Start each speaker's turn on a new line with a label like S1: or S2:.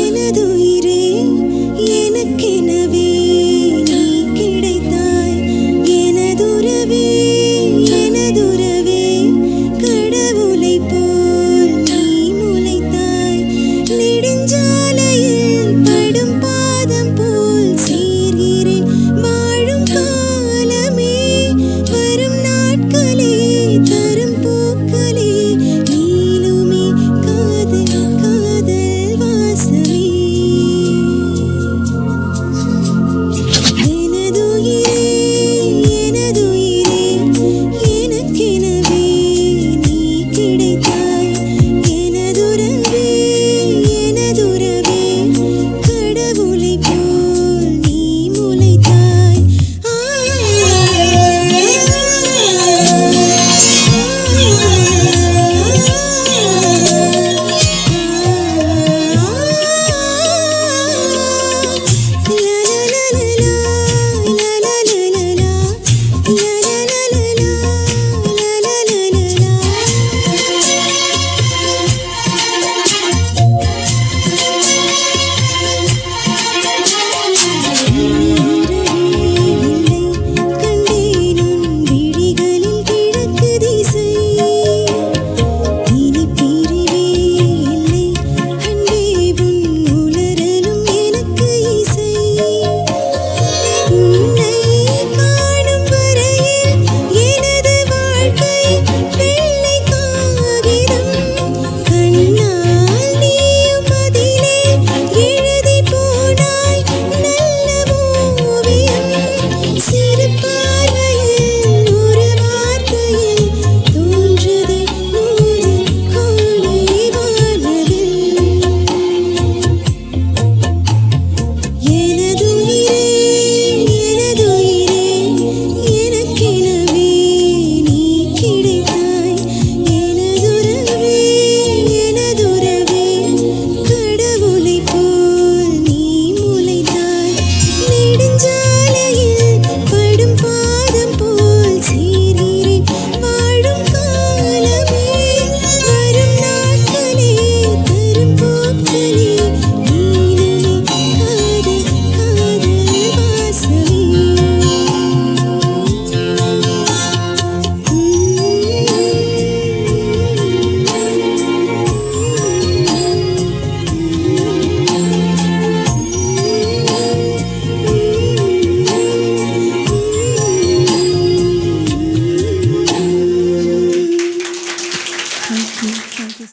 S1: எனதுயிரே எனக்கெனவே நீ கிடைத்தாய். எனதுறவே எனதுறவே கடவுளைப் போல் நீ முளைத்தாய். நெடுஞ்சாலையில் படும் பாதம் போல் சேர்கிறேன் வாழும் காலமே. வரும் நாட்களே தரும் பூக்களே நீளுமே காதல் காதல் வாசமே. எனதுயிரே எனதுயிரே எனக்கெனவே நீ கிடைத்தாய். எனதுறவே எனதுறவே கடவுளைப் போல் நீ முளைத்தாய்.